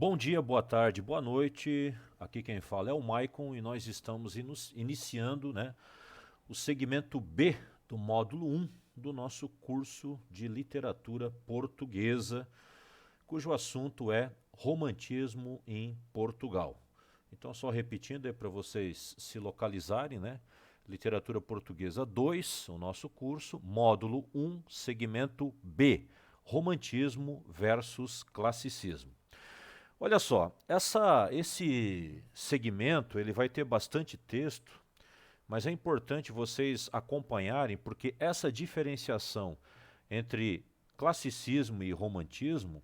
Bom dia, boa tarde, boa noite. Aqui quem fala é o Maicon e nós estamos iniciando, o segmento B do módulo 1 do nosso curso de literatura portuguesa, cujo assunto é romantismo em Portugal. Então, só repetindo aí para vocês se localizarem, Literatura Portuguesa 2, o nosso curso, módulo 1, segmento B, romantismo versus classicismo. Olha só, esse segmento ele vai ter bastante texto, mas é importante vocês acompanharem porque essa diferenciação entre classicismo e romantismo,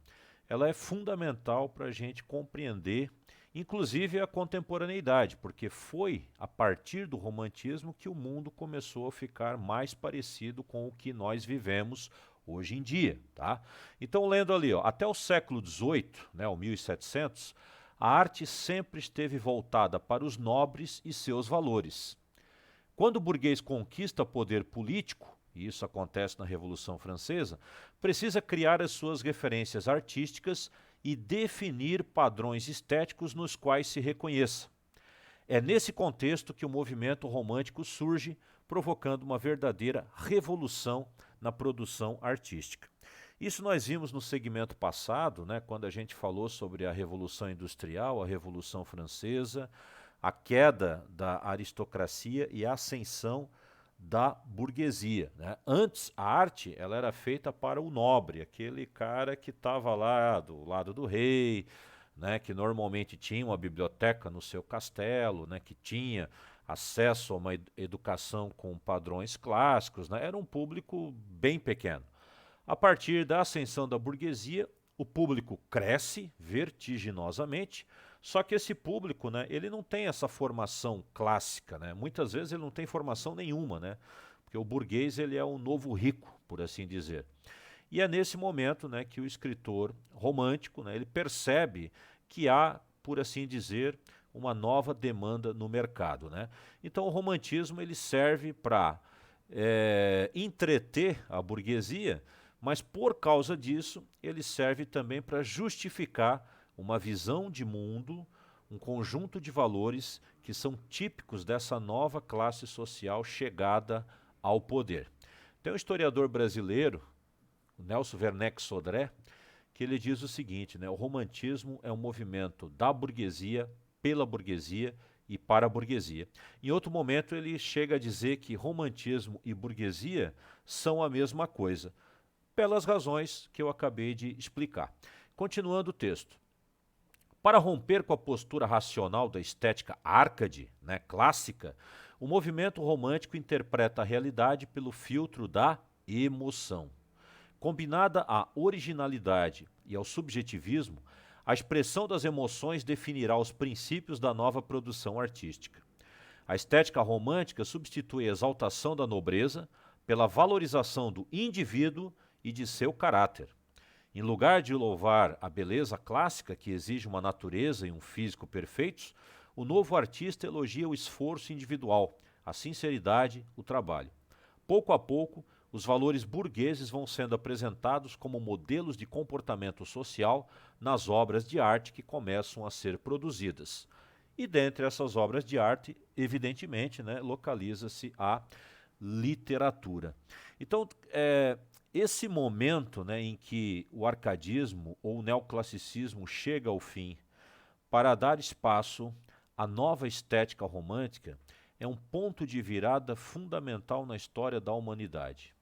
ela é fundamental para a gente compreender, inclusive a contemporaneidade, porque foi a partir do romantismo que o mundo começou a ficar mais parecido com o que nós vivemos hoje em dia, tá? Então, lendo ali, ó, até o século XVIII, o 1700, a arte sempre esteve voltada para os nobres e seus valores. Quando o burguês conquista poder político, e isso acontece na Revolução Francesa, precisa criar as suas referências artísticas e definir padrões estéticos nos quais se reconheça. É nesse contexto que o movimento romântico surge, provocando uma verdadeira revolução na produção artística. Isso nós vimos no segmento passado, quando a gente falou sobre a Revolução Industrial, a Revolução Francesa, a queda da aristocracia e a ascensão da burguesia. Antes, a arte ela era feita para o nobre, aquele cara que estava lá do lado do rei, que normalmente tinha uma biblioteca no seu castelo, que tinha acesso a uma educação com padrões clássicos, era um público bem pequeno. A partir da ascensão da burguesia, o público cresce vertiginosamente, só que esse público, ele não tem essa formação clássica, muitas vezes ele não tem formação nenhuma, porque o burguês ele é um novo rico, por assim dizer. E é nesse momento, que o escritor romântico, ele percebe que há, por assim dizer, uma nova demanda no mercado, Então o romantismo ele serve para entreter a burguesia, mas por causa disso ele serve também para justificar uma visão de mundo, um conjunto de valores que são típicos dessa nova classe social chegada ao poder. Tem um historiador brasileiro, o Nelson Werneck Sodré, que ele diz o seguinte, o romantismo é um movimento da burguesia, pela burguesia e para a burguesia. Em outro momento ele chega a dizer que romantismo e burguesia são a mesma coisa, pelas razões que eu acabei de explicar. Continuando o texto. Para romper com a postura racional da estética arcade, clássica, o movimento romântico interpreta a realidade pelo filtro da emoção. Combinada à originalidade e ao subjetivismo, a expressão das emoções definirá os princípios da nova produção artística. A estética romântica substitui a exaltação da nobreza pela valorização do indivíduo e de seu caráter. Em lugar de louvar a beleza clássica, que exige uma natureza e um físico perfeitos, o novo artista elogia o esforço individual, a sinceridade, o trabalho. Pouco a pouco, os valores burgueses vão sendo apresentados como modelos de comportamento social nas obras de arte que começam a ser produzidas. E dentre essas obras de arte, evidentemente, localiza-se a literatura. Então, esse momento em que o arcadismo ou o neoclassicismo chega ao fim para dar espaço à nova estética romântica é um ponto de virada fundamental na história da humanidade.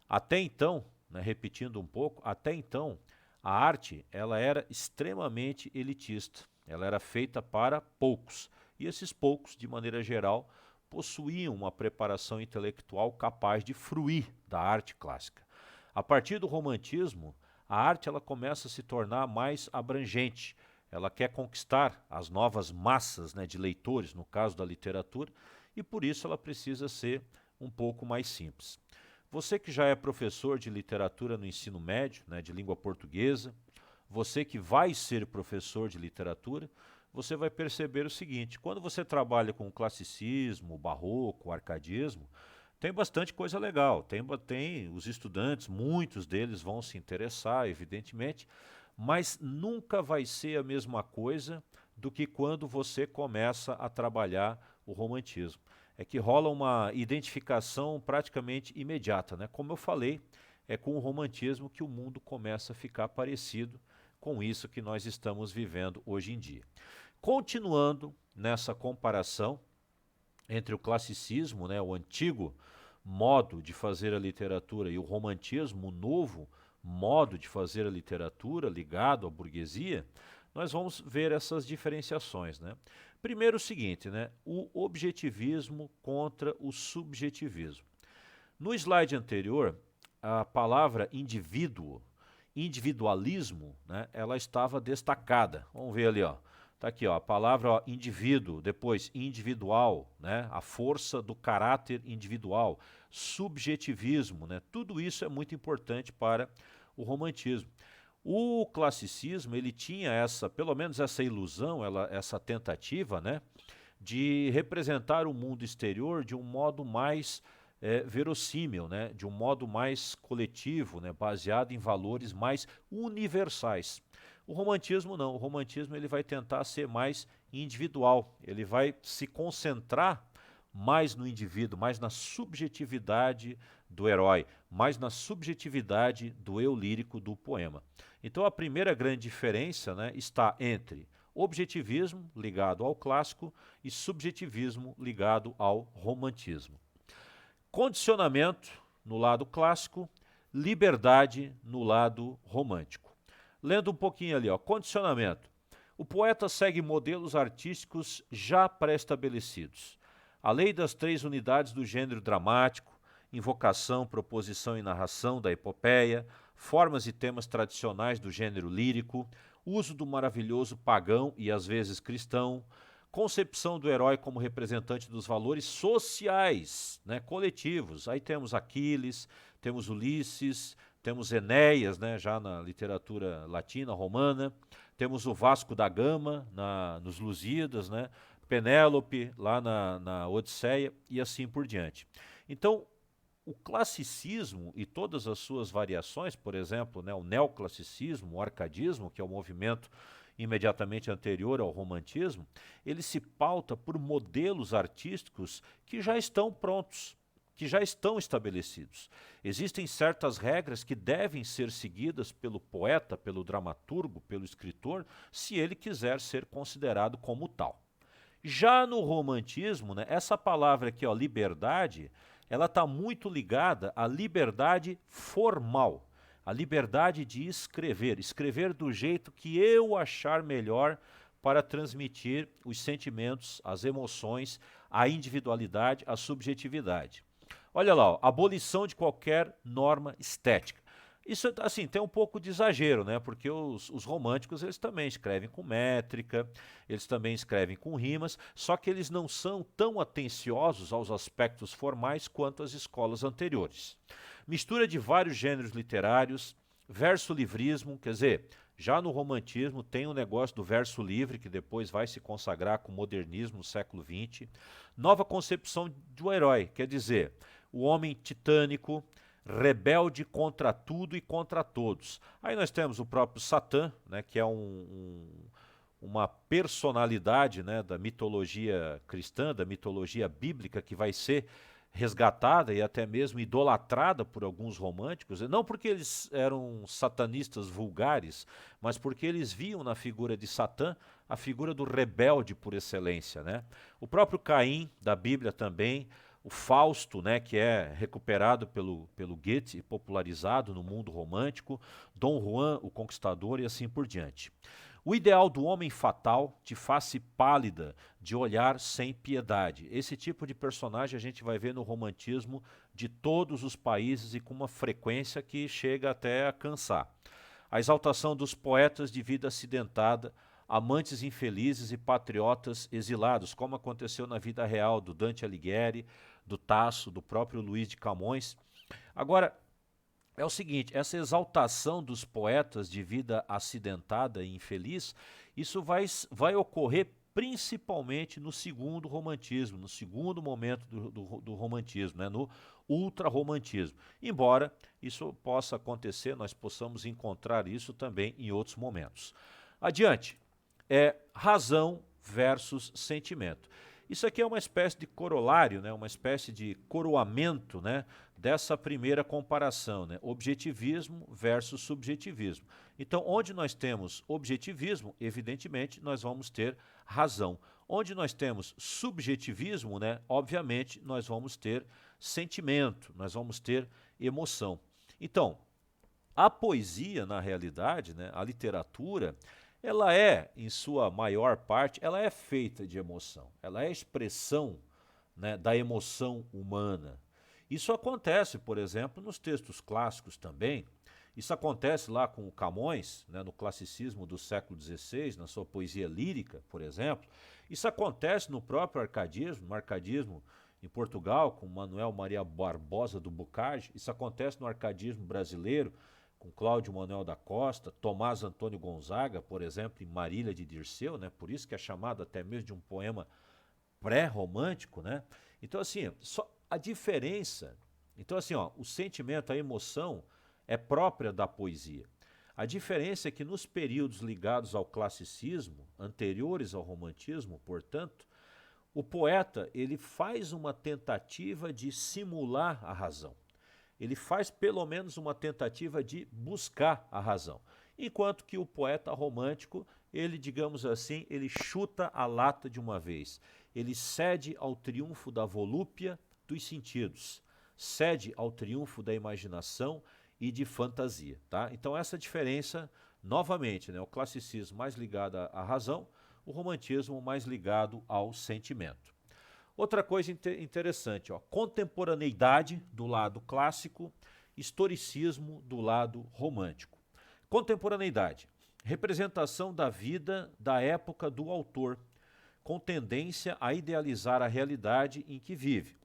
Até então, repetindo um pouco, até então a arte ela era extremamente elitista, ela era feita para poucos e esses poucos, de maneira geral, possuíam uma preparação intelectual capaz de fruir da arte clássica. A partir do romantismo, a arte ela começa a se tornar mais abrangente. Ela quer conquistar as novas massas de leitores, no caso da literatura, e por isso ela precisa ser um pouco mais simples. Você que já é professor de literatura no ensino médio, de língua portuguesa, você que vai ser professor de literatura, você vai perceber o seguinte, quando você trabalha com o classicismo, o barroco, o arcadismo, tem bastante coisa legal, tem os estudantes, muitos deles vão se interessar, evidentemente, mas nunca vai ser a mesma coisa do que quando você começa a trabalhar o romantismo. É que rola uma identificação praticamente imediata, né? Como eu falei, é com o romantismo que o mundo começa a ficar parecido com isso que nós estamos vivendo hoje em dia. Continuando nessa comparação entre o classicismo, né, o antigo modo de fazer a literatura, e o romantismo, o novo modo de fazer a literatura ligado à burguesia, nós vamos ver essas diferenciações, né? Primeiro o seguinte, né, o objetivismo contra o subjetivismo. No slide anterior, a palavra indivíduo, individualismo, né, ela estava destacada. Vamos ver ali, ó. Tá aqui, ó, a palavra ó, indivíduo, depois individual, né, a força do caráter individual, subjetivismo, né, tudo isso é muito importante para o romantismo. O classicismo, ele tinha essa, pelo menos essa ilusão, essa tentativa, né, de representar o mundo exterior de um modo mais verossímil, né, de um modo mais coletivo, né, baseado em valores mais universais. O romantismo não, o romantismo ele vai tentar ser mais individual, ele vai se concentrar mais no indivíduo, mais na subjetividade do herói, mais na subjetividade do eu lírico do poema. Então a primeira grande diferença, né, está entre objetivismo ligado ao clássico e subjetivismo ligado ao romantismo. Condicionamento no lado clássico, liberdade no lado romântico. Lendo um pouquinho ali, ó, condicionamento. O poeta segue modelos artísticos já pré-estabelecidos. A lei das 3 unidades do gênero dramático, invocação, proposição e narração da epopeia, formas e temas tradicionais do gênero lírico, uso do maravilhoso pagão e às vezes cristão, concepção do herói como representante dos valores sociais, né, coletivos. Aí temos Aquiles, temos Ulisses, temos Enéas, né, já na literatura latina, romana, temos o Vasco da Gama nos Lusíadas, né, Penélope lá na Odisseia e assim por diante. Então, o classicismo e todas as suas variações, por exemplo, né, o neoclassicismo, o arcadismo, que é o movimento imediatamente anterior ao romantismo, ele se pauta por modelos artísticos que já estão prontos, que já estão estabelecidos. Existem certas regras que devem ser seguidas pelo poeta, pelo dramaturgo, pelo escritor, se ele quiser ser considerado como tal. Já no romantismo, né, essa palavra aqui, ó, liberdade, ela está muito ligada à liberdade formal, a liberdade de escrever, escrever do jeito que eu achar melhor para transmitir os sentimentos, as emoções, a individualidade, a subjetividade. Olha lá, ó, abolição de qualquer norma estética. Isso, assim, tem um pouco de exagero, né? Porque os românticos, eles também escrevem com métrica, eles também escrevem com rimas, só que eles não são tão atenciosos aos aspectos formais quanto as escolas anteriores. Mistura de vários gêneros literários, verso-livrismo, quer dizer, já no romantismo tem o negócio do verso livre, que depois vai se consagrar com o modernismo no século XX. Nova concepção do herói, quer dizer, o homem titânico, rebelde contra tudo e contra todos. Aí nós temos o próprio Satã, né, que é uma personalidade, né, da mitologia cristã, da mitologia bíblica, que vai ser resgatada e até mesmo idolatrada por alguns românticos, não porque eles eram satanistas vulgares, mas porque eles viam na figura de Satã a figura do rebelde por excelência, né? O próprio Caim, da Bíblia também, o Fausto, né, que é recuperado pelo Goethe e popularizado no mundo romântico, Dom Juan, o Conquistador e assim por diante. O ideal do homem fatal, de face pálida, de olhar sem piedade. Esse tipo de personagem a gente vai ver no romantismo de todos os países e com uma frequência que chega até a cansar. A exaltação dos poetas de vida acidentada, amantes infelizes e patriotas exilados, como aconteceu na vida real do Dante Alighieri, do Tasso, do próprio Luís de Camões. Agora, é o seguinte, essa exaltação dos poetas de vida acidentada e infeliz, isso vai ocorrer principalmente no segundo romantismo, no segundo momento do romantismo, né, no ultrarromantismo. Embora isso possa acontecer, nós possamos encontrar isso também em outros momentos. Adiante, razão versus sentimento. Isso aqui é uma espécie de corolário, né, uma espécie de coroamento, né, dessa primeira comparação, né, objetivismo versus subjetivismo. Então, onde nós temos objetivismo, evidentemente, nós vamos ter razão. Onde nós temos subjetivismo, né, obviamente, nós vamos ter sentimento, nós vamos ter emoção. Então, a poesia, na realidade, né, a literatura, ela é, em sua maior parte, ela é feita de emoção. Ela é expressão, né, da emoção humana. Isso acontece, por exemplo, nos textos clássicos também. Isso acontece lá com o Camões, né, no classicismo do século XVI, na sua poesia lírica, por exemplo. Isso acontece no próprio arcadismo, no arcadismo em Portugal, com Manuel Maria Barbosa do Bocage. Isso acontece no arcadismo brasileiro, com Cláudio Manuel da Costa, Tomás Antônio Gonzaga, por exemplo, em Marília de Dirceu, né? Por isso que é chamado até mesmo de um poema pré-romântico, né? Então, assim, só a diferença. Então, assim, ó, o sentimento, a emoção é própria da poesia. A diferença é que nos períodos ligados ao classicismo, anteriores ao romantismo, portanto, o poeta ele faz uma tentativa de simular a razão. Ele faz pelo menos uma tentativa de buscar a razão. Enquanto que o poeta romântico, ele, digamos assim, ele chuta a lata de uma vez. Ele cede ao triunfo da volúpia dos sentidos, cede ao triunfo da imaginação e de fantasia. Tá? Então essa diferença, novamente, né, o classicismo mais ligado à razão, o romantismo mais ligado ao sentimento. Outra coisa interessante, ó, contemporaneidade do lado clássico, historicismo do lado romântico. Contemporaneidade, representação da vida da época do autor, com tendência a idealizar a realidade em que vive.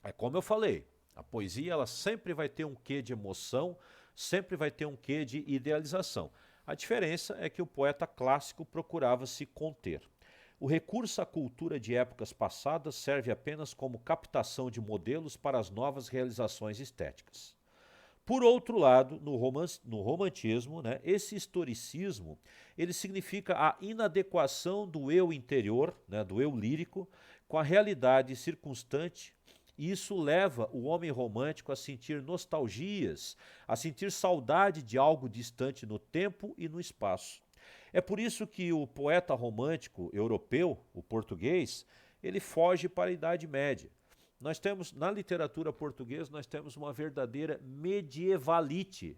É como eu falei, a poesia ela sempre vai ter um quê de emoção, sempre vai ter um quê de idealização. A diferença é que o poeta clássico procurava se conter. O recurso à cultura de épocas passadas serve apenas como captação de modelos para as novas realizações estéticas. Por outro lado, no romantismo, né, esse historicismo, ele significa a inadequação do eu interior, né, do eu lírico, com a realidade circunstante, e isso leva o homem romântico a sentir nostalgias, a sentir saudade de algo distante no tempo e no espaço. É por isso que o poeta romântico europeu, o português, ele foge para a Idade Média. Nós temos, na literatura portuguesa, nós temos uma verdadeira medievalite,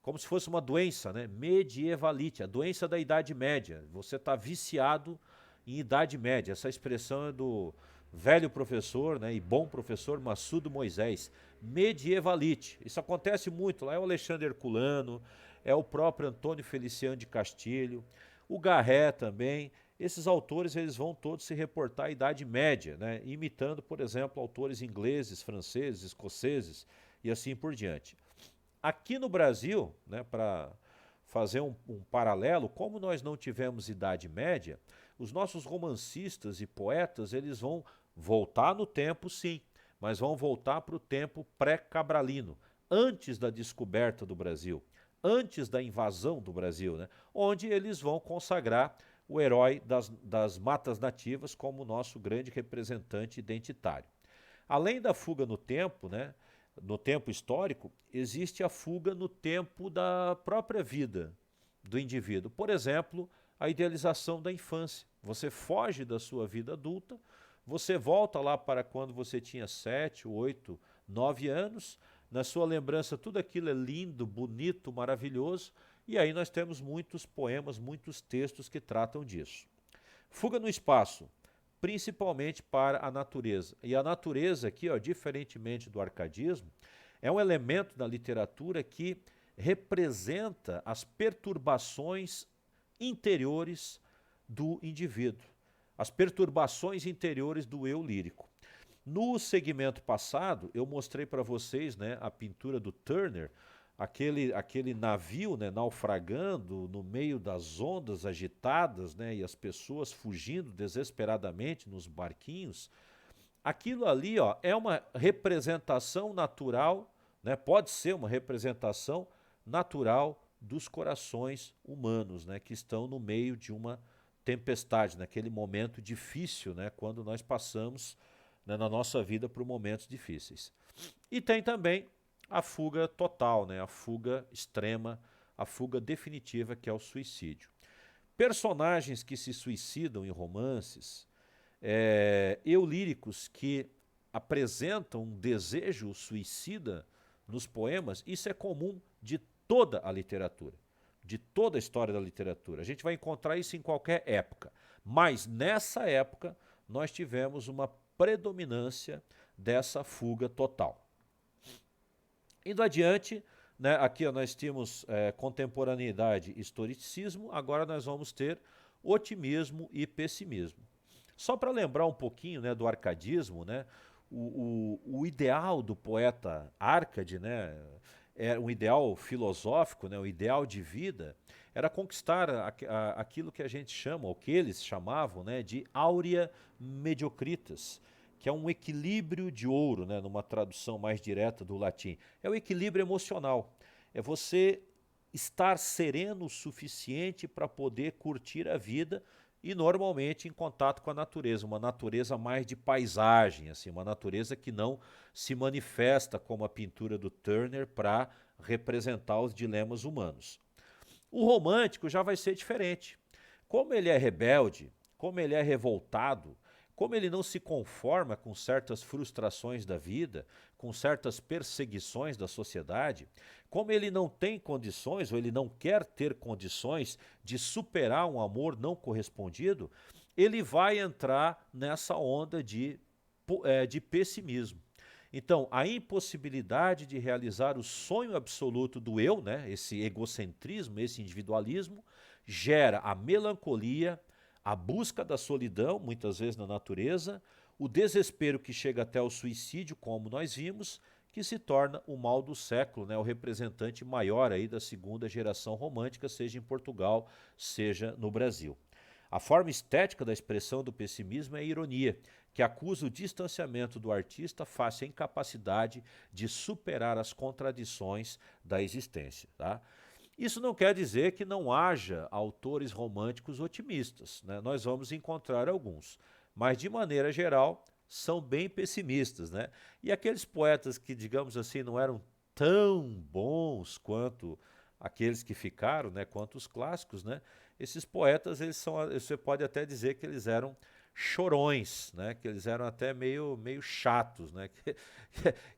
como se fosse uma doença, né? Medievalite, a doença da Idade Média. Você está viciado em Idade Média. Essa expressão é do velho professor, né, e bom professor Massudo Moisés. Medievalite. Isso acontece muito. Lá é o Alexandre Herculano, é o próprio Antônio Feliciano de Castilho, o Garré também. Esses autores eles vão todos se reportar à Idade Média, né, imitando, por exemplo, autores ingleses, franceses, escoceses e assim por diante. Aqui no Brasil, né, para fazer um paralelo, como nós não tivemos Idade Média, os nossos romancistas e poetas eles vão voltar no tempo, sim, mas vão voltar para o tempo pré-cabralino, antes da descoberta do Brasil, antes da invasão do Brasil, né? Onde eles vão consagrar o herói das matas nativas como nosso grande representante identitário. Além da fuga no tempo, né, no tempo histórico, existe a fuga no tempo da própria vida do indivíduo. Por exemplo, a idealização da infância. Você foge da sua vida adulta, você volta lá para quando você tinha 7, 8, 9 anos, na sua lembrança tudo aquilo é lindo, bonito, maravilhoso, e aí nós temos muitos poemas, muitos textos que tratam disso. Fuga no espaço, principalmente para a natureza. E a natureza aqui, ó, diferentemente do arcadismo, é um elemento da literatura que representa as perturbações interiores do indivíduo, as perturbações interiores do eu lírico. No segmento passado, eu mostrei para vocês, né, a pintura do Turner, aquele navio, né, naufragando no meio das ondas agitadas, né, e as pessoas fugindo desesperadamente nos barquinhos, aquilo ali, ó, é uma representação natural, né, pode ser uma representação natural dos corações humanos, né, que estão no meio de uma tempestade, naquele momento difícil, né, quando nós passamos, né, na nossa vida por momentos difíceis. E tem também a fuga total, né, a fuga extrema, a fuga definitiva, que é o suicídio. Personagens que se suicidam em romances, eulíricos que apresentam um desejo suicida nos poemas, isso é comum de toda a literatura, de toda a história da literatura. A gente vai encontrar isso em qualquer época, mas nessa época nós tivemos uma predominância dessa fuga total. Indo adiante, né, aqui ó, nós tínhamos contemporaneidade e historicismo, agora nós vamos ter otimismo e pessimismo. Só para lembrar um pouquinho, né, do arcadismo, né, o ideal do poeta Árcade, né, era um ideal filosófico, né, um ideal de vida, era conquistar aquilo que a gente chama, ou que eles chamavam, né, de aurea mediocritas, que é um equilíbrio de ouro, né, numa tradução mais direta do latim. É o equilíbrio emocional. É você estar sereno o suficiente para poder curtir a vida e normalmente em contato com a natureza, uma natureza mais de paisagem, assim, uma natureza que não se manifesta como a pintura do Turner para representar os dilemas humanos. O romântico já vai ser diferente. Como ele é rebelde, como ele é revoltado, como ele não se conforma com certas frustrações da vida, com certas perseguições da sociedade, como ele não tem condições ou ele não quer ter condições de superar um amor não correspondido, ele vai entrar nessa onda de pessimismo. Então, a impossibilidade de realizar o sonho absoluto do eu, né, esse egocentrismo, esse individualismo, gera a melancolia, a busca da solidão, muitas vezes na natureza, o desespero que chega até o suicídio, como nós vimos, que se torna o mal do século, né, o representante maior aí da segunda geração romântica, seja em Portugal, seja no Brasil. A forma estética da expressão do pessimismo é a ironia, que acusa o distanciamento do artista face à incapacidade de superar as contradições da existência. Tá? Isso não quer dizer que não haja autores românticos otimistas, né? Nós vamos encontrar alguns, mas de maneira geral são bem pessimistas, né? E aqueles poetas que, digamos assim, não eram tão bons quanto aqueles que ficaram, né, quanto os clássicos, né? Esses poetas, eles são, você pode até dizer que eles eram chorões, né? Que eles eram até meio chatos, né?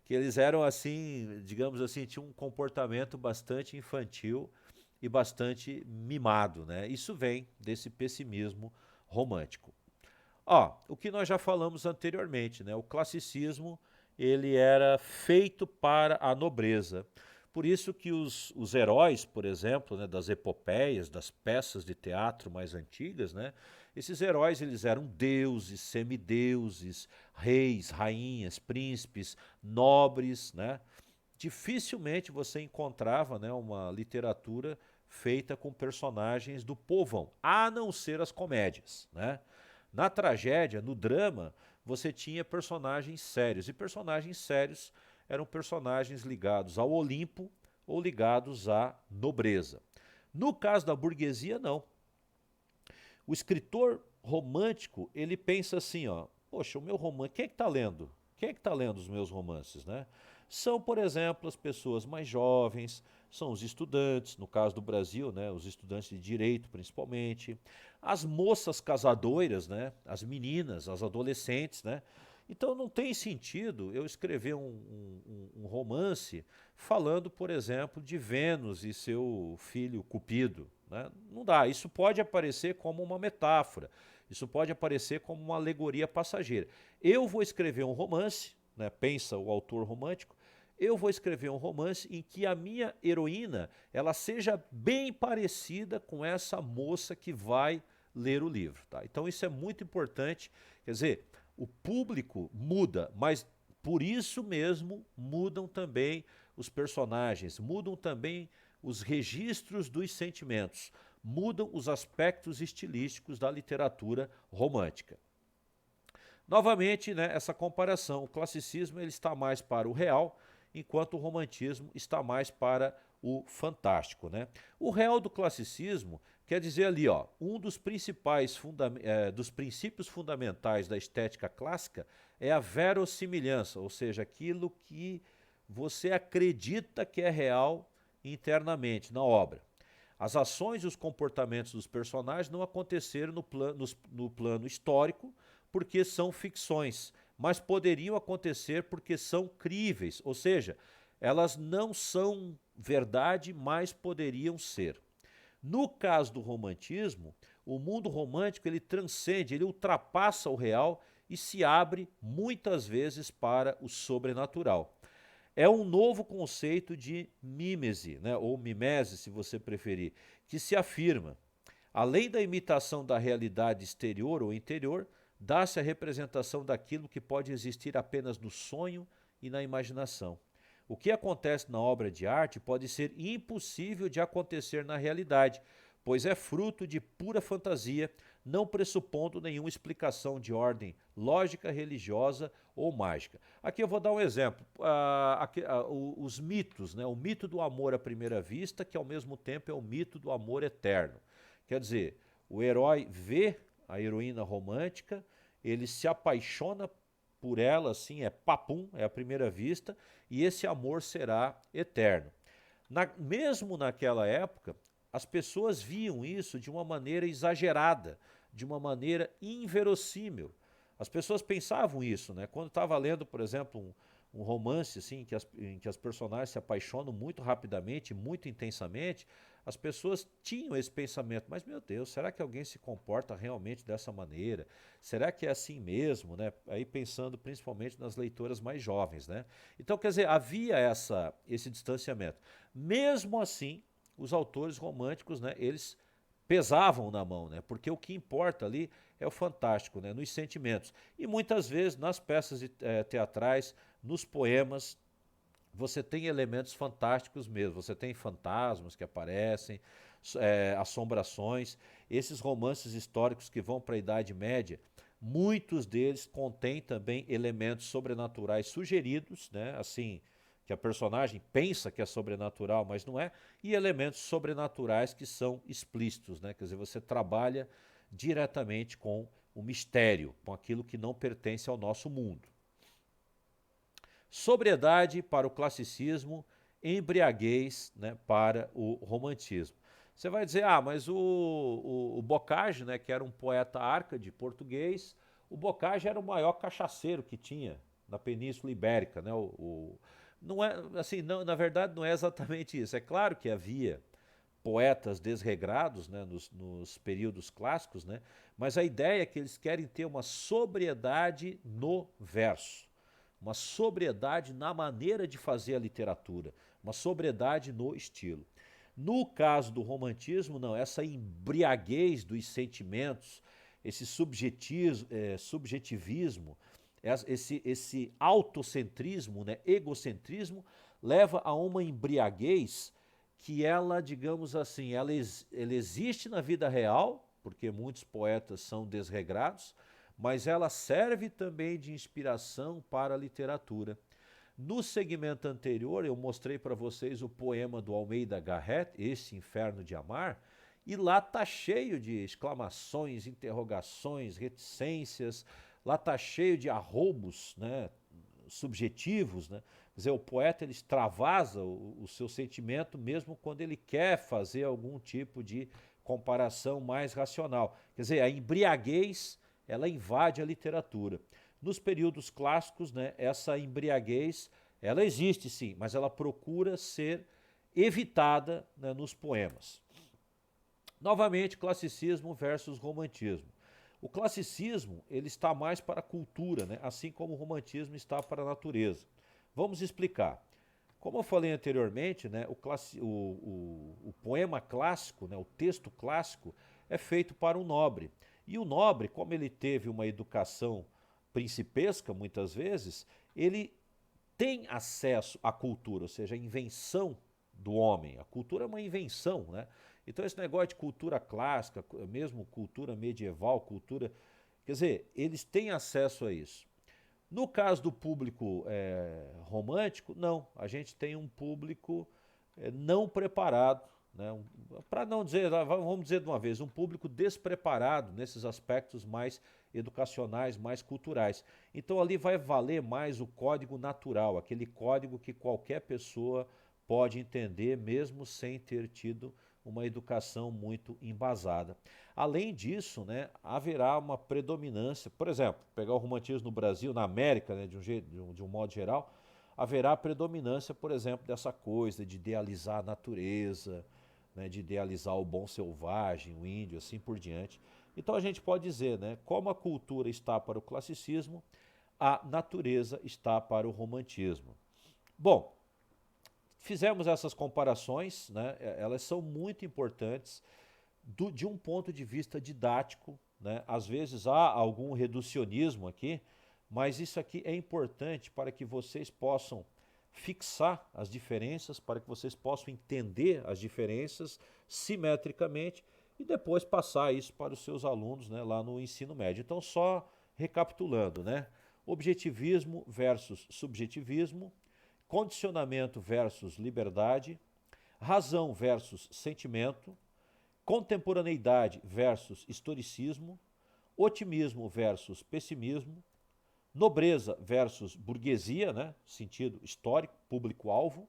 Que eles eram assim, digamos assim, tinham um comportamento bastante infantil e bastante mimado, né? Isso vem desse pessimismo romântico. Ó, o que nós já falamos anteriormente, né? O classicismo, ele era feito para a nobreza. Por isso que os heróis, por exemplo, né, das epopeias, das peças de teatro mais antigas, né? Esses heróis, eles eram deuses, semideuses, reis, rainhas, príncipes, nobres, né? Dificilmente você encontrava, né, uma literatura feita com personagens do povão, a não ser as comédias, né? Na tragédia, no drama, você tinha personagens sérios, e personagens sérios eram personagens ligados ao Olimpo ou ligados à nobreza. No caso da burguesia, não. O escritor romântico, ele pensa assim, ó, poxa, o meu romance, quem é que está lendo? Quem é que está lendo os meus romances, né? São, por exemplo, as pessoas mais jovens, são os estudantes, no caso do Brasil, né, os estudantes de direito principalmente, as moças casadoiras, né, as meninas, as adolescentes, né? Então não tem sentido eu escrever um romance falando, por exemplo, de Vênus e seu filho Cupido, né? Não dá, isso pode aparecer como uma metáfora, isso pode aparecer como uma alegoria passageira. Eu vou escrever um romance, né, pensa o autor romântico, eu vou escrever um romance em que a minha heroína ela seja bem parecida com essa moça que vai ler o livro. Tá? Então isso é muito importante, quer dizer, o público muda, mas por isso mesmo mudam também os personagens, mudam também os registros dos sentimentos, mudam os aspectos estilísticos da literatura romântica. Novamente, né, essa comparação, o classicismo ele está mais para o real, enquanto o romantismo está mais para o fantástico. Né? O real do classicismo quer dizer ali, ó, um dos dos princípios fundamentais da estética clássica é a verossimilhança, ou seja, aquilo que você acredita que é real internamente na obra. As ações e os comportamentos dos personagens não aconteceram no plano histórico porque são ficções, mas poderiam acontecer porque são críveis, ou seja, elas não são verdade, mas poderiam ser. No caso do romantismo, o mundo romântico ele transcende, ele ultrapassa o real e se abre muitas vezes para o sobrenatural. É um novo conceito de mímese, né, ou mimese, se você preferir, que se afirma. Além da imitação da realidade exterior ou interior, dá-se a representação daquilo que pode existir apenas no sonho e na imaginação. O que acontece na obra de arte pode ser impossível de acontecer na realidade, pois é fruto de pura fantasia, não pressupondo nenhuma explicação de ordem lógica, religiosa ou mágica. Aqui eu vou dar um exemplo. Os mitos, né? O mito do amor à primeira vista, que ao mesmo tempo é o mito do amor eterno. Quer dizer, o herói vê a heroína romântica, ele se apaixona por ela, assim, é papum, é a primeira vista, e esse amor será eterno. Mesmo naquela época, as pessoas viam isso de uma maneira exagerada, de uma maneira inverossímil. As pessoas pensavam isso, né? Quando estava lendo, por exemplo, um romance assim, em que as personagens se apaixonam muito rapidamente, muito intensamente, as pessoas tinham esse pensamento, mas meu Deus, será que alguém se comporta realmente dessa maneira? Será que é assim mesmo, né? Aí pensando principalmente nas leitoras mais jovens, né? Então, quer dizer, havia esse distanciamento. Mesmo assim, os autores românticos, né, eles pesavam na mão, né? Porque o que importa ali é o fantástico, né? Nos sentimentos. E muitas vezes nas peças teatrais, nos poemas, você tem elementos fantásticos mesmo. Você tem fantasmas que aparecem, assombrações. Esses romances históricos que vão para a Idade Média, muitos deles contêm também elementos sobrenaturais sugeridos, né? Assim, que a personagem pensa que é sobrenatural, mas não é, e elementos sobrenaturais que são explícitos, né? Quer dizer, você trabalha diretamente com o mistério, com aquilo que não pertence ao nosso mundo. Sobriedade para o classicismo, embriaguez, né, para o romantismo. Você vai dizer, mas o Bocage, né, que era um poeta árcade português, o Bocage era o maior cachaceiro que tinha na Península Ibérica, né? Não é, assim, não, na verdade não é exatamente isso. É claro que havia poetas desregrados, né, nos períodos clássicos, né, mas a ideia é que eles querem ter uma sobriedade no verso, uma sobriedade na maneira de fazer a literatura, uma sobriedade no estilo. No caso do romantismo, não, essa embriaguez dos sentimentos, esse subjetivismo, esse autocentrismo, né, egocentrismo, leva a uma embriaguez que ela, digamos assim, ela existe na vida real, porque muitos poetas são desregrados, mas ela serve também de inspiração para a literatura. No segmento anterior, eu mostrei para vocês o poema do Almeida Garrett, Esse Inferno de Amar, e lá está cheio de exclamações, interrogações, reticências, lá está cheio de arroubos, né, subjetivos, né? Quer dizer, o poeta ele extravasa o seu sentimento mesmo quando ele quer fazer algum tipo de comparação mais racional. Quer dizer, a embriaguez ela invade a literatura. Nos períodos clássicos, né, essa embriaguez ela existe sim, mas ela procura ser evitada, né, nos poemas. Novamente, classicismo versus romantismo. O classicismo ele está mais para a cultura, né, assim como o romantismo está para a natureza. Vamos explicar. Como eu falei anteriormente, né, o poema clássico, né, o texto clássico, é feito para um nobre. E o nobre, como ele teve uma educação principesca muitas vezes, ele tem acesso à cultura, ou seja, a invenção do homem. A cultura é uma invenção, né? Então esse negócio de cultura clássica, mesmo cultura medieval, cultura... Quer dizer, eles têm acesso a isso. No caso do público romântico, não. A gente tem um público não preparado, né? Para não dizer, vamos dizer de uma vez, um público despreparado nesses aspectos mais educacionais, mais culturais. Então ali vai valer mais o código natural, aquele código que qualquer pessoa pode entender, mesmo sem ter tido uma educação muito embasada. Além disso, né, haverá uma predominância, por exemplo, pegar o romantismo no Brasil, na América, né, de um modo geral, haverá predominância, por exemplo, dessa coisa de idealizar a natureza, né, de idealizar o bom selvagem, o índio, assim por diante. Então a gente pode dizer, né, como a cultura está para o classicismo, a natureza está para o romantismo. Bom, fizemos essas comparações, né, elas são muito importantes de um ponto de vista didático, né? Às vezes há algum reducionismo aqui, mas isso aqui é importante para que vocês possam fixar as diferenças, para que vocês possam entender as diferenças simetricamente e depois passar isso para os seus alunos, né, lá no ensino médio. Então, só recapitulando, né? Objetivismo versus subjetivismo, condicionamento versus liberdade, razão versus sentimento, contemporaneidade versus historicismo, otimismo versus pessimismo, nobreza versus burguesia, né, sentido histórico, público-alvo,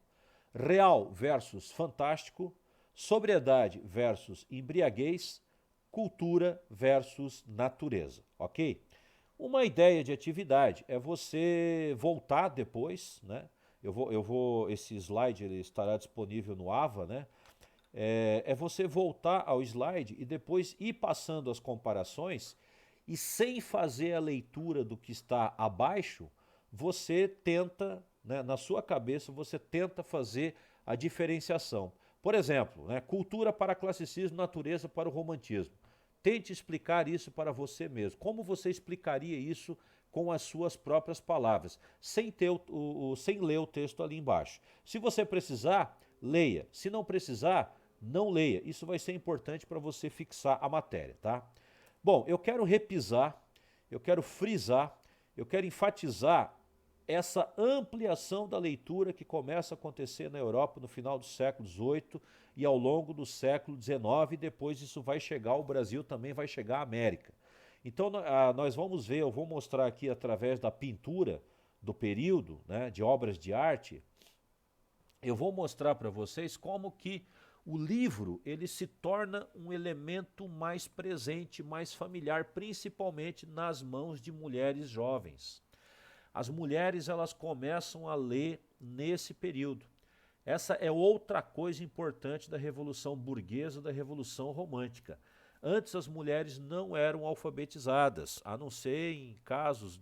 real versus fantástico, sobriedade versus embriaguez, cultura versus natureza, ok? Uma ideia de atividade é você voltar depois, né? Esse slide ele estará disponível no AVA, né? É você voltar ao slide e depois ir passando as comparações e sem fazer a leitura do que está abaixo, você tenta, né, na sua cabeça, você tenta fazer a diferenciação. Por exemplo, né, cultura para classicismo, natureza para o romantismo. Tente explicar isso para você mesmo. Como você explicaria isso com as suas próprias palavras, sem ler o texto ali embaixo. Se você precisar, leia. Se não precisar, não leia. Isso vai ser importante para você fixar a matéria, tá? Bom, eu quero repisar, eu quero frisar, eu quero enfatizar essa ampliação da leitura que começa a acontecer na Europa no final do século XVIII e ao longo do século XIX, e depois isso vai chegar ao Brasil, também vai chegar à América. Então nós vamos ver, eu vou mostrar aqui através da pintura do período, né, de obras de arte, eu vou mostrar para vocês como que o livro ele se torna um elemento mais presente, mais familiar, principalmente nas mãos de mulheres jovens. As mulheres elas começam a ler nesse período. Essa é outra coisa importante da Revolução Burguesa, da Revolução Romântica. Antes as mulheres não eram alfabetizadas, a não ser em casos,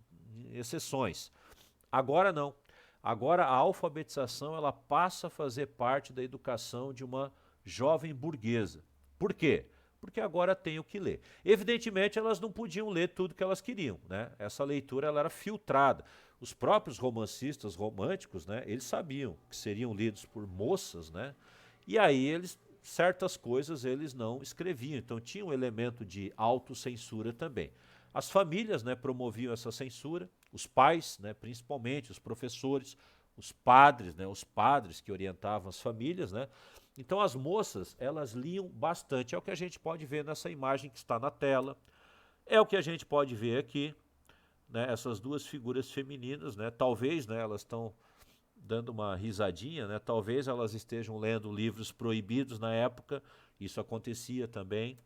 exceções. Agora não. Agora a alfabetização ela passa a fazer parte da educação de uma jovem burguesa. Por quê? Porque agora tem o que ler. Evidentemente elas não podiam ler tudo que elas queriam, né? Essa leitura ela era filtrada. Os próprios romancistas românticos, né, eles sabiam que seriam lidos por moças, né? E aí certas coisas eles não escreviam, então tinha um elemento de autocensura também. As famílias, né, promoviam essa censura, os pais, né, principalmente, os professores, os padres que orientavam as famílias, né? Então as moças, elas liam bastante, é o que a gente pode ver nessa imagem que está na tela, é o que a gente pode ver aqui, né, essas duas figuras femininas, né, talvez, né, elas estão dando uma risadinha, né, talvez elas estejam lendo livros proibidos na época, isso acontecia também.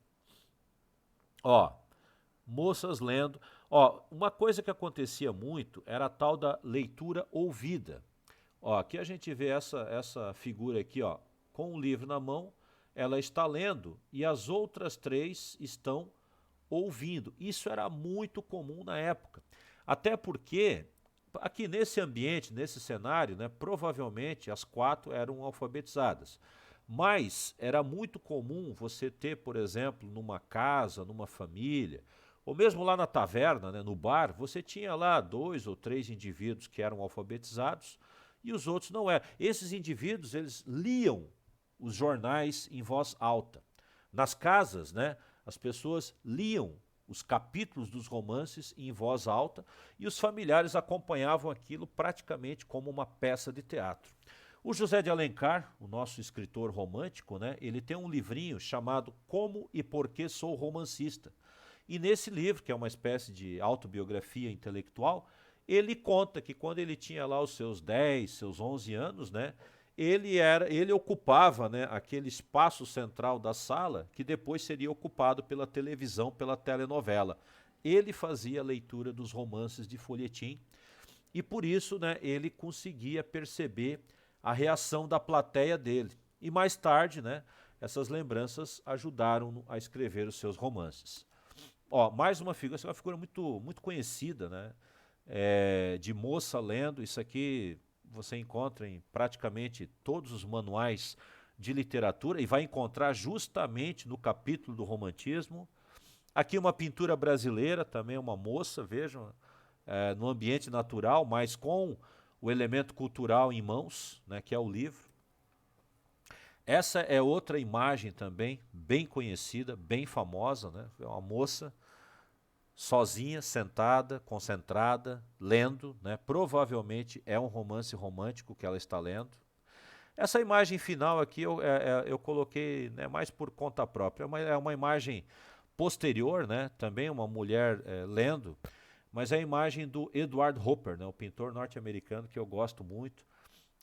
Ó, moças lendo. Ó, uma coisa que acontecia muito era a tal da leitura ouvida. Ó, aqui a gente vê essa figura aqui, ó, com o livro na mão, ela está lendo e as outras três estão ouvindo. Isso era muito comum na época. Até porque, aqui nesse ambiente, nesse cenário, né, provavelmente as quatro eram alfabetizadas. Mas era muito comum você ter, por exemplo, numa casa, numa família, Ou mesmo lá na taverna, né, no bar, você tinha lá 2 ou 3 indivíduos que eram alfabetizados e os outros não eram. Esses indivíduos, eles liam os jornais em voz alta. Nas casas, né, as pessoas liam os capítulos dos romances em voz alta e os familiares acompanhavam aquilo praticamente como uma peça de teatro. O José de Alencar, o nosso escritor romântico, né, ele tem um livrinho chamado Como e Por que Sou Romancista. E nesse livro, que é uma espécie de autobiografia intelectual, ele conta que quando ele tinha lá os seus 10, seus 11 anos, né, ele ocupava, né, aquele espaço central da sala que depois seria ocupado pela televisão, pela telenovela. Ele fazia a leitura dos romances de folhetim e por isso, né, ele conseguia perceber a reação da plateia dele. E mais tarde, né, essas lembranças ajudaram a escrever os seus romances. Ó, mais uma figura, essa é uma figura muito conhecida, né, de moça lendo. Isso aqui você encontra em praticamente todos os manuais de literatura e vai encontrar justamente no capítulo do romantismo. Aqui uma pintura brasileira, também uma moça, vejam, no ambiente natural, mas com o elemento cultural em mãos, né, que é o livro. Essa é outra imagem também, bem conhecida, bem famosa, né? É uma moça sozinha, sentada, concentrada, lendo, né? Provavelmente é um romance romântico que ela está lendo. Essa imagem final aqui eu coloquei, né, mais por conta própria. É uma imagem posterior, né? Também uma mulher lendo, mas é a imagem do Edward Hopper, né, o pintor norte-americano que eu gosto muito.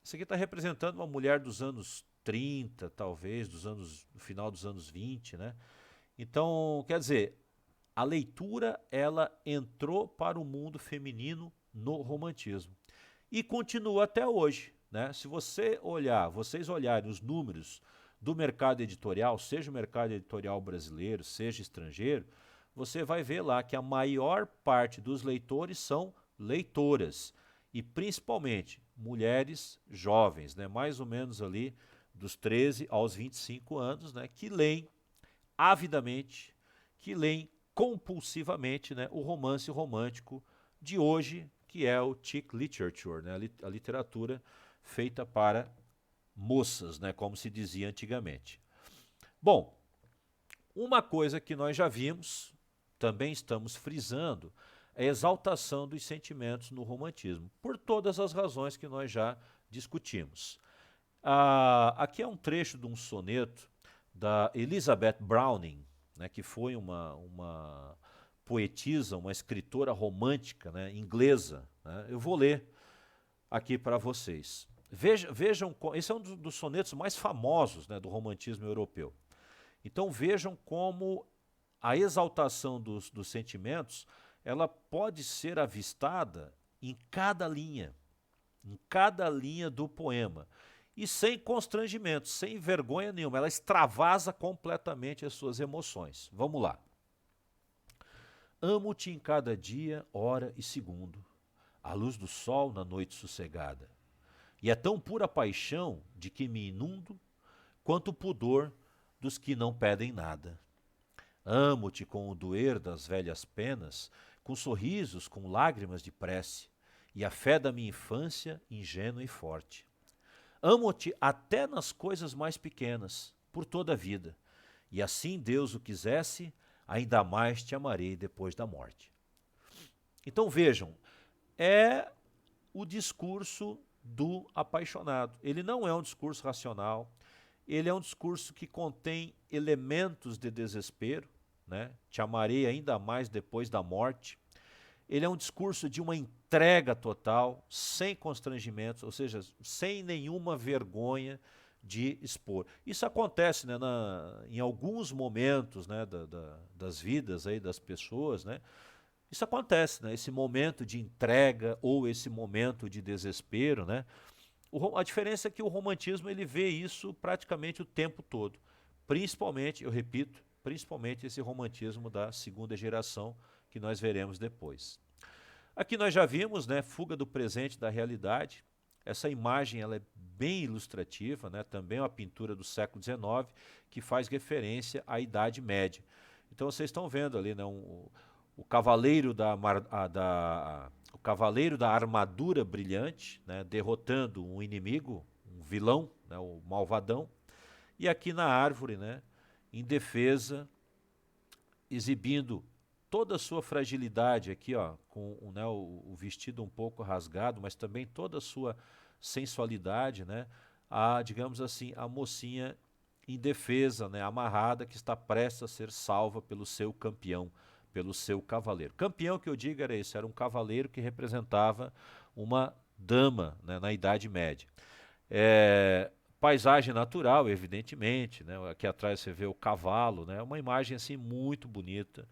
Isso aqui está representando uma mulher dos anos 30, talvez, no final dos anos 20, né? Então, quer dizer, a leitura, ela entrou para o mundo feminino no romantismo. E continua até hoje, né? Se vocês olharem os números do mercado editorial, seja o mercado editorial brasileiro, seja estrangeiro, você vai ver lá que a maior parte dos leitores são leitoras. E principalmente mulheres jovens, né? Mais ou menos ali dos 13 aos 25 anos, né? Que leem avidamente, que leem compulsivamente, né, o romance romântico de hoje, que é o chick literature, né, a literatura feita para moças, né, como se dizia antigamente. Bom, uma coisa que nós já vimos, também estamos frisando, é a exaltação dos sentimentos no romantismo, por todas as razões que nós já discutimos. Aqui é um trecho de um soneto da Elizabeth Browning, né, que foi uma poetisa, uma escritora romântica, né, inglesa. Né? Eu vou ler aqui para vocês. Vejam, esse é um dos sonetos mais famosos, né, do romantismo europeu. Então vejam como a exaltação dos sentimentos, ela pode ser avistada em cada linha do poema. E sem constrangimento, sem vergonha nenhuma. Ela extravasa completamente as suas emoções. Vamos lá. Amo-te em cada dia, hora e segundo, à luz do sol na noite sossegada. E é tão pura paixão de que me inundo, quanto o pudor dos que não pedem nada. Amo-te com o doer das velhas penas, com sorrisos, com lágrimas de prece, e a fé da minha infância ingênua e forte. Amo-te até nas coisas mais pequenas, por toda a vida. E assim Deus o quisesse, ainda mais te amarei depois da morte. Então vejam, é o discurso do apaixonado. Ele não é um discurso racional, ele é um discurso que contém elementos de desespero, né? Te amarei ainda mais depois da morte. Ele é um discurso de uma entrega total, sem constrangimentos, ou seja, sem nenhuma vergonha de expor. Isso acontece, né, em alguns momentos, né, das vidas aí das pessoas, né? Isso acontece, né, esse momento de entrega ou esse momento de desespero, né? A diferença é que o romantismo ele vê isso praticamente o tempo todo. Principalmente, eu repito, principalmente esse romantismo da segunda geração que nós veremos depois. Aqui nós já vimos, né, fuga do presente da realidade. Essa imagem ela é bem ilustrativa, né, também é uma pintura do século XIX que faz referência à Idade Média. Então vocês estão vendo ali, né, o cavaleiro o cavaleiro da armadura brilhante, né, derrotando um inimigo, um vilão, né, o malvadão, e aqui na árvore, né, em defesa, exibindo toda a sua fragilidade aqui, ó, com né, o vestido um pouco rasgado, mas também toda a sua sensualidade, né, digamos assim, a mocinha indefesa, né, amarrada, que está prestes a ser salva pelo seu campeão, pelo seu cavaleiro. Campeão que eu digo era esse, era um cavaleiro que representava uma dama, né, na Idade Média. Paisagem natural, evidentemente, né, aqui atrás você vê o cavalo, né, uma imagem assim muito bonita.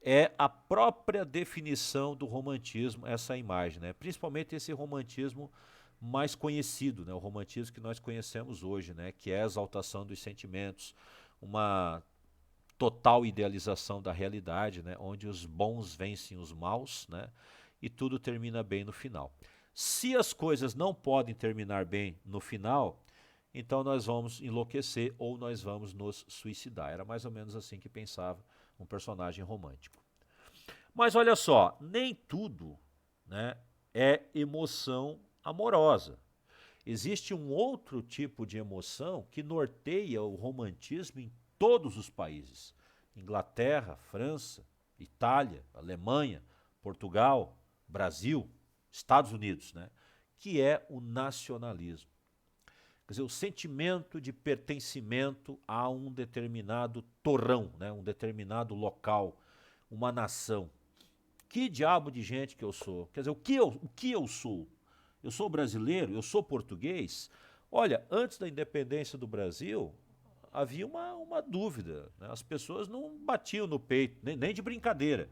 É a própria definição do romantismo, essa imagem, né, principalmente esse romantismo mais conhecido, né, o romantismo que nós conhecemos hoje, né, que é a exaltação dos sentimentos, uma total idealização da realidade, né, onde os bons vencem os maus, né, e tudo termina bem no final. Se as coisas não podem terminar bem no final, então nós vamos enlouquecer ou nós vamos nos suicidar. Era mais ou menos assim que pensava um personagem romântico. Mas olha só, nem tudo, né, é emoção amorosa. Existe um outro tipo de emoção que norteia o romantismo em todos os países. Inglaterra, França, Itália, Alemanha, Portugal, Brasil, Estados Unidos, né? Que é o nacionalismo. Quer dizer, o sentimento de pertencimento a um determinado torrão, né? Um determinado local, uma nação. Que diabo de gente que eu sou? Quer dizer, o que eu sou? Eu sou brasileiro? Eu sou português? Olha, antes da independência do Brasil, havia uma dúvida, né? As pessoas não batiam no peito, nem de brincadeira.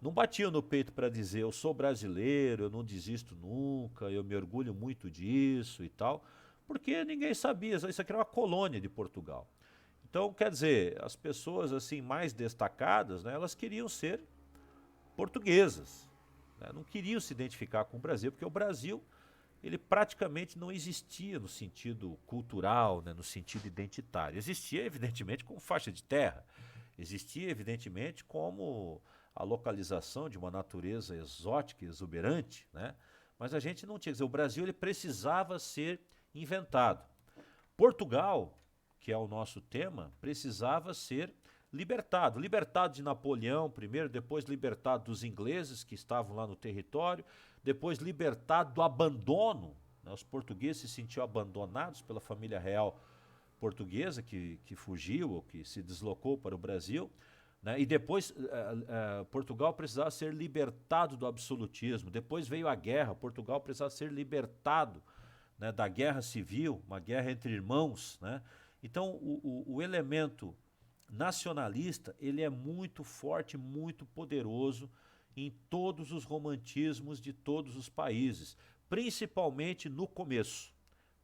Não batiam no peito para dizer eu sou brasileiro, eu não desisto nunca, eu me orgulho muito disso e tal, porque ninguém sabia, isso aqui era uma colônia de Portugal. Então, quer dizer, as pessoas assim mais destacadas, né, elas queriam ser portuguesas, né, não queriam se identificar com o Brasil, porque o Brasil ele praticamente não existia no sentido cultural, né, no sentido identitário. Existia, evidentemente, como faixa de terra. Existia, evidentemente, como a localização de uma natureza exótica e exuberante, né? Mas a gente não tinha. Quer dizer, o Brasil ele precisava ser inventado. Portugal, que é o nosso tema, precisava ser libertado. Libertado de Napoleão primeiro, depois libertado dos ingleses que estavam lá no território, depois libertado do abandono, né? Os portugueses se sentiam abandonados pela família real portuguesa que fugiu ou que se deslocou para o Brasil, né? E depois Portugal precisava ser libertado do absolutismo. Depois veio a guerra, Portugal precisava ser libertado, né, da guerra civil, uma guerra entre irmãos, né? Então o elemento nacionalista ele é muito forte, muito poderoso em todos os romantismos de todos os países, principalmente no começo,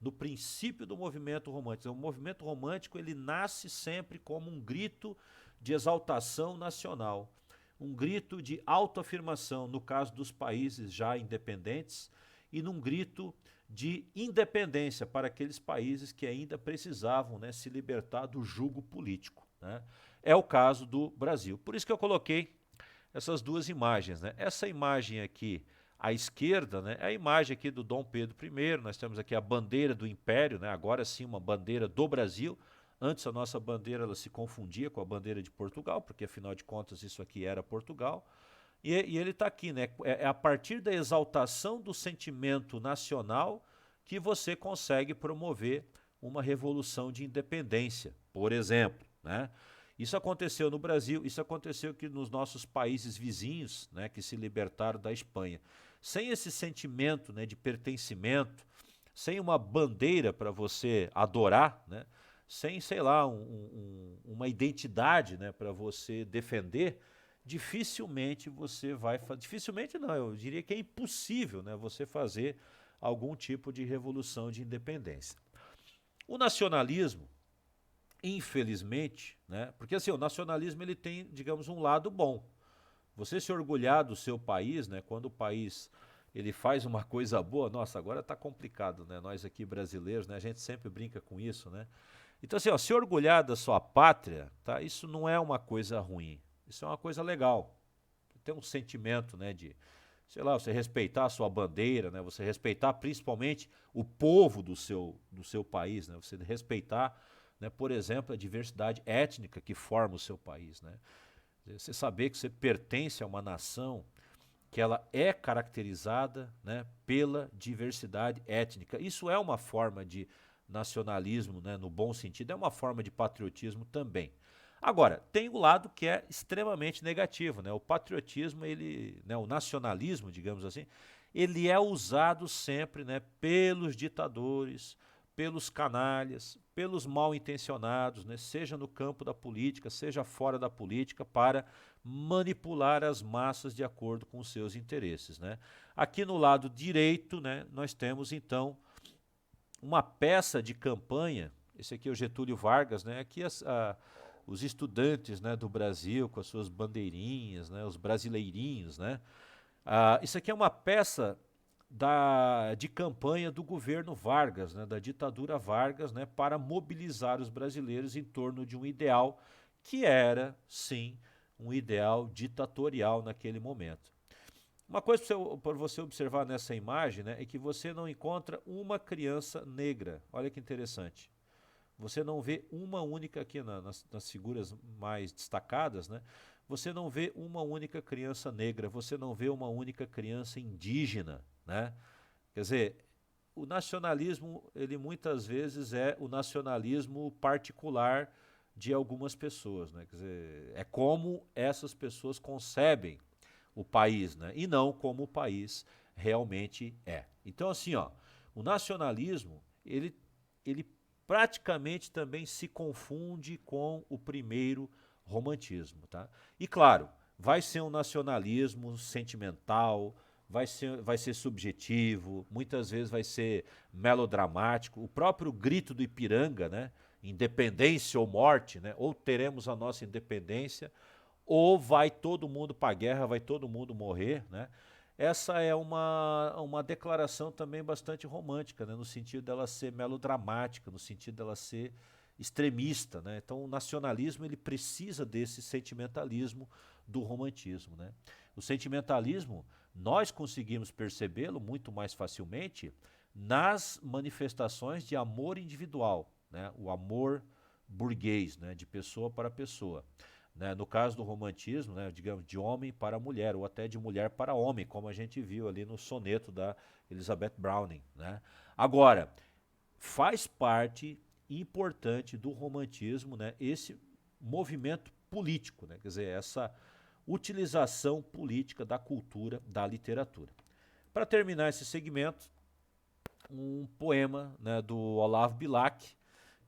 no princípio do movimento romântico. O movimento romântico ele nasce sempre como um grito de exaltação nacional, um grito de autoafirmação, no caso dos países já independentes, e num grito de independência para aqueles países que ainda precisavam, né, se libertar do jugo político, né? É o caso do Brasil. Por isso que eu coloquei essas duas imagens, né? Essa imagem aqui à esquerda, né, é a imagem aqui do Dom Pedro I. Nós temos aqui a bandeira do Império, né? Agora sim uma bandeira do Brasil. Antes a nossa bandeira ela se confundia com a bandeira de Portugal, porque afinal de contas isso aqui era Portugal. E ele está aqui, né? É a partir da exaltação do sentimento nacional que você consegue promover uma revolução de independência, por exemplo, né? Isso aconteceu no Brasil, isso aconteceu aqui nos nossos países vizinhos, né, que se libertaram da Espanha. Sem esse sentimento, né, de pertencimento, sem uma bandeira para você adorar, né, sem, sei lá, uma identidade, né, para você defender, dificilmente você vai fazer, dificilmente não, eu diria que é impossível, né, você fazer algum tipo de revolução de independência. O nacionalismo, infelizmente, né, porque assim, o nacionalismo ele tem, digamos, um lado bom. Você se orgulhar do seu país, né, quando o país ele faz uma coisa boa, nossa, agora está complicado, né, nós aqui brasileiros, né, a gente sempre brinca com isso, né. Então assim, ó, se orgulhar da sua pátria, tá, isso não é uma coisa ruim, isso é uma coisa legal. ter um sentimento, né, de, sei lá, você respeitar a sua bandeira, né, você respeitar principalmente o povo do seu país, né, você respeitar, né, por exemplo, a diversidade étnica que forma o seu país, né. Você saber que você pertence a uma nação que ela é caracterizada, né, pela diversidade étnica. Isso é uma forma de nacionalismo, né, no bom sentido, é uma forma de patriotismo também. Agora, tem o lado que é extremamente negativo, né? O patriotismo, ele, né, o nacionalismo, digamos assim, ele é usado sempre, né, pelos ditadores, pelos canalhas, pelos mal intencionados, né, seja no campo da política, seja fora da política, para manipular as massas de acordo com os seus interesses, né? Aqui no lado direito, né, nós temos então uma peça de campanha. Esse aqui é o Getúlio Vargas, né? Aqui os estudantes, né, do Brasil com as suas bandeirinhas, né, os brasileirinhos, né? Isso aqui é uma peça de campanha do governo Vargas, né, da ditadura Vargas, né, para mobilizar os brasileiros em torno de um ideal que era, sim, um ideal ditatorial naquele momento. Uma coisa para você observar nessa imagem, né, é que você não encontra uma criança negra. Olha que interessante. Você não vê uma única aqui nas figuras mais destacadas, né? Você não vê uma única criança negra, você não vê uma única criança indígena, né? Quer dizer, o nacionalismo, ele muitas vezes é o nacionalismo particular de algumas pessoas, né? Quer dizer, é como essas pessoas concebem o país, né? E não como o país realmente é. Então, assim, ó, o nacionalismo, ele praticamente também se confunde com o primeiro romantismo, tá? E claro, vai ser um nacionalismo sentimental, vai ser subjetivo, muitas vezes vai ser melodramático. O próprio grito do Ipiranga, né? Independência ou morte, né? Ou teremos a nossa independência, ou vai todo mundo para a guerra, vai todo mundo morrer, né? Essa é uma declaração também bastante romântica, né? No sentido dela ser melodramática, no sentido dela ser extremista, né? Então o nacionalismo ele precisa desse sentimentalismo do romantismo, né? O sentimentalismo nós conseguimos percebê-lo muito mais facilmente nas manifestações de amor individual, né? O amor burguês, né? De pessoa para pessoa. Né? No caso do romantismo, né, digamos, de homem para mulher, ou até de mulher para homem, como a gente viu ali no soneto da Elizabeth Browning. Né? Agora, faz parte importante do romantismo, né, esse movimento político, né, quer dizer, essa utilização política da cultura, da literatura. Para terminar esse segmento, um poema, né, do Olavo Bilac,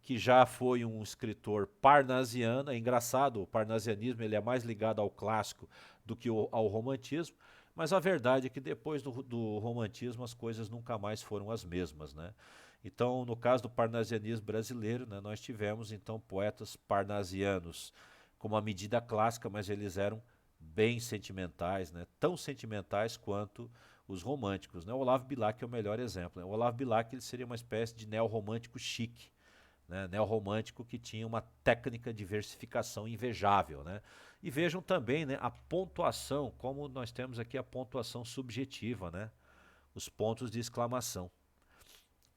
que já foi um escritor parnasiano. É engraçado, o parnasianismo ele é mais ligado ao clássico do que ao romantismo, mas a verdade é que depois do romantismo as coisas nunca mais foram as mesmas, né? Então, no caso do parnasianismo brasileiro, né, nós tivemos então poetas parnasianos como a medida clássica, mas eles eram bem sentimentais, né? Tão sentimentais quanto os românticos, né? O Olavo Bilac é o melhor exemplo, né? O Olavo Bilac ele seria uma espécie de neorromântico chique, né, neorromântico que tinha uma técnica de versificação invejável, né? E vejam também, né, a pontuação, como nós temos aqui a pontuação subjetiva, né? Os pontos de exclamação.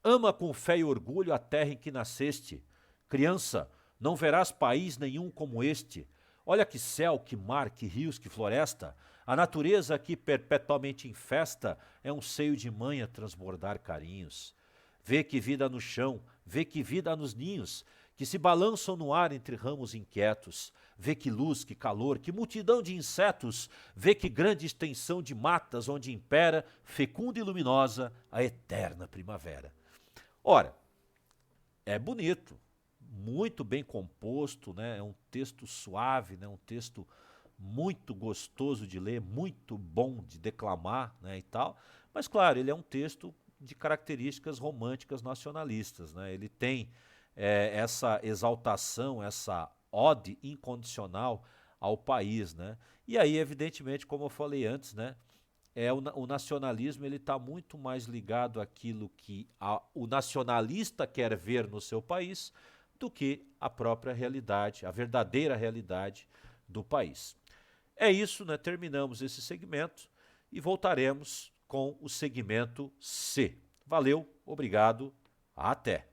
Ama com fé e orgulho a terra em que nasceste. Criança, não verás país nenhum como este. Olha que céu, que mar, que rios, que floresta. A natureza aqui perpetuamente em festa é um seio de mãe a transbordar carinhos. Vê que vida no chão, vê que vida há nos ninhos, que se balançam no ar entre ramos inquietos. Vê que luz, que calor, que multidão de insetos. Vê que grande extensão de matas onde impera, fecunda e luminosa, a eterna primavera. Ora, é bonito, muito bem composto, né? É um texto suave, né? Um texto muito gostoso de ler, muito bom de declamar, né, e tal. Mas claro, ele é um texto de características românticas nacionalistas, né? Ele tem essa exaltação, essa ode incondicional ao país, né? E aí, evidentemente, como eu falei antes, né? O nacionalismo ele está muito mais ligado àquilo que o nacionalista quer ver no seu país do que a própria realidade, a verdadeira realidade do país. É isso, né? Terminamos esse segmento e voltaremos com o segmento C. Valeu, obrigado, até!